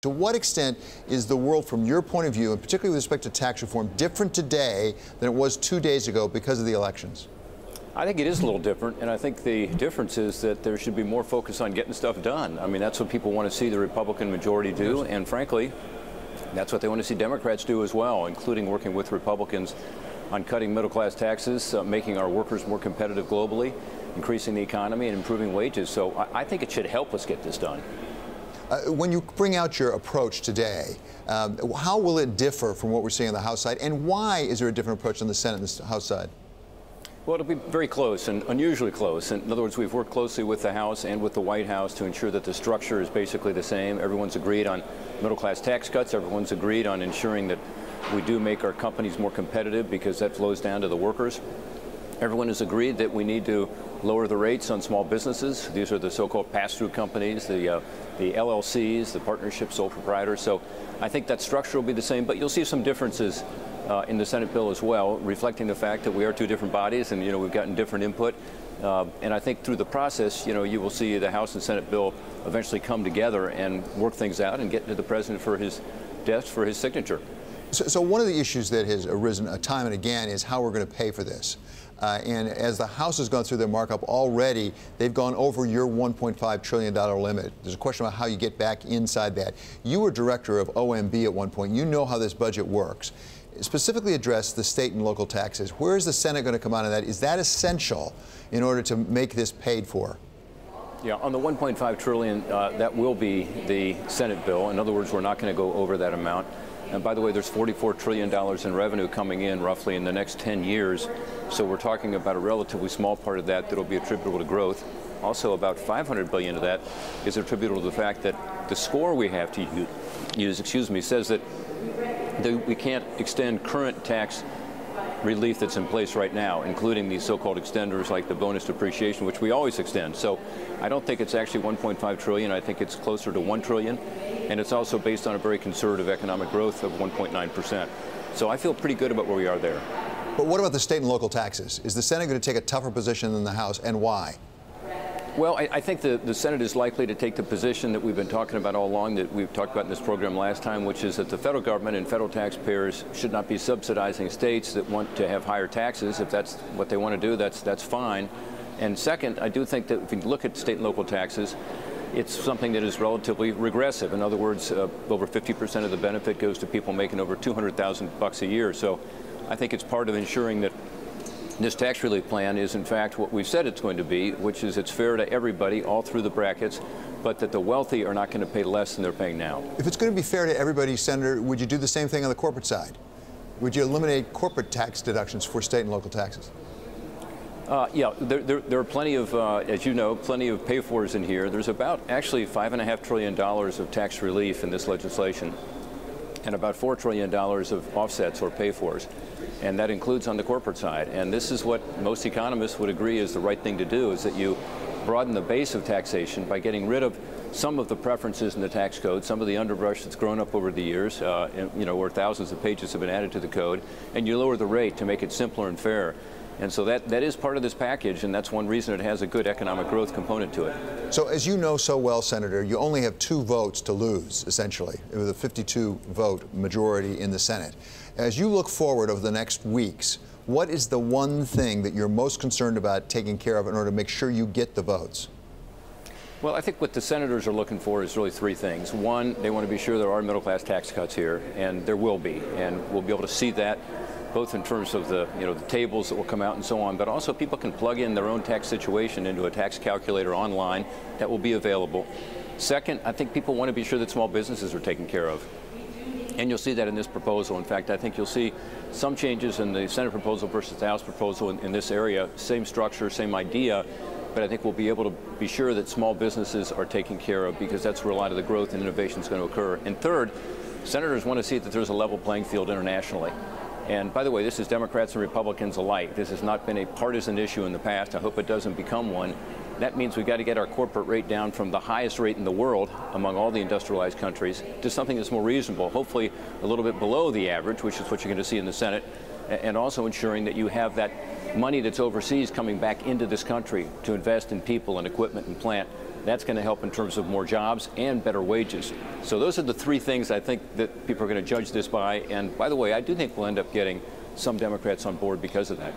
To what extent is the world, from your point of view, and particularly with respect to tax reform, different today than it was 2 days ago because of the elections? I think it is a little different, and I think the difference is that there should be more focus on getting stuff done. I mean, that's what people want to see the Republican majority do, and frankly, that's what they want to see Democrats do as well, including working with Republicans on cutting middle-class taxes, making our workers more competitive globally, increasing the economy, and improving wages. So I think it should help us get this done. When you bring out your approach today, how will it differ from what we're seeing on the House side, and why is there a different approach on the Senate and the House side? Well, it'll be very close and unusually close. In other words, we've worked closely with the House and with the White House to ensure that the structure is basically the same. Everyone's agreed on middle-class tax cuts. Everyone's agreed on ensuring that we do make our companies more competitive because that flows down to the workers. Everyone has agreed that we need to lower the rates on small businesses. These are the so-called pass-through companies, the LLCs, the partnership sole proprietors. So I think that structure will be the same, but you'll see some differences in the Senate bill as well, reflecting the fact that we are two different bodies and, we've gotten different input. And I think through the process, you will see the House and Senate bill eventually come together and work things out and get to the president for his desk for his signature. So one of the issues that has arisen time and again is how we're going to pay for this. And as the House has gone through their markup already, they've gone over your $1.5 trillion limit. There's a question about how you get back inside that. You were director of OMB at one point. You know how this budget works. Specifically address the state and local taxes. Where is the Senate going to come out of that? Is that essential in order to make this paid for? Yeah, on the $1.5 trillion, that will be the Senate bill. In other words, we're not going to go over that amount. And by the way, there's $44 trillion in revenue coming in roughly in the next 10 years. So we're talking about a relatively small part of that that will be attributable to growth. Also, about $500 billion of that is attributable to the fact that the score we have to use, says that we can't extend current tax relief that's in place right now, including these so-called extenders like the bonus depreciation, which we always extend. So I don't think it's actually $1.5 trillion. I think it's closer to $1 trillion. And it's also based on a very conservative economic growth of 1.9%. So I feel pretty good about where we are there. But what about the state and local taxes? Is the Senate going to take a tougher position than the House, and why? Well, I think the Senate is likely to take the position that we've been talking about all along, that we've talked about in this program last time, which is that the federal government and federal taxpayers should not be subsidizing states that want to have higher taxes. If that's what they want to do, that's fine. And second, I do think that if you look at state and local taxes, it's something that is relatively regressive. In other words, over 50% of the benefit goes to people making over $200,000 a year. So I think it's part of ensuring that this tax relief plan is, in fact, what we've said it's going to be, which is it's fair to everybody all through the brackets, but that the wealthy are not going to pay less than they're paying now. If it's going to be fair to everybody, Senator, would you do the same thing on the corporate side? Would you eliminate corporate tax deductions for state and local taxes? Yeah, there are plenty of, as you know, plenty of pay-fors in here. There's about actually $5.5 trillion of tax relief in this legislation, and about $4 trillion of offsets or pay-fors. And that includes on the corporate side. And this is what most economists would agree is the right thing to do, is that you broaden the base of taxation by getting rid of some of the preferences in the tax code, some of the underbrush that's grown up over the years, where thousands of pages have been added to the code, and you lower the rate to make it simpler and fair. And so that is part of this package, and that's one reason it has a good economic growth component to it. So as you know so well, Senator, you only have 2 votes to lose, essentially, with a 52-vote majority in the Senate. As you look forward over the next weeks, what is the one thing that you're most concerned about taking care of in order to make sure you get the votes? Well, I think what the senators are looking for is really 3 things. One, they want to be sure there are middle-class tax cuts here, and there will be, and we'll be able to see that both in terms of the tables that will come out and so on, but also people can plug in their own tax situation into a tax calculator online that will be available. Second, I think people want to be sure that small businesses are taken care of. And you'll see that in this proposal. In fact, I think you'll see some changes in the Senate proposal versus the House proposal in this area. Same structure, same idea, but I think we'll be able to be sure that small businesses are taken care of, because that's where a lot of the growth and innovation is going to occur. And third, senators want to see that there's a level playing field internationally. And by the way, this is Democrats and Republicans alike. This has not been a partisan issue in the past. I hope it doesn't become one. That means we've got to get our corporate rate down from the highest rate in the world among all the industrialized countries to something that's more reasonable, hopefully a little bit below the average, which is what you're going to see in the Senate, and also ensuring that you have that money that's overseas coming back into this country to invest in people and equipment and plant That's going to help in terms of more jobs and better wages. So those are the three things I think that people are going to judge this by. And by the way, I do think we'll end up getting some Democrats on board because of that.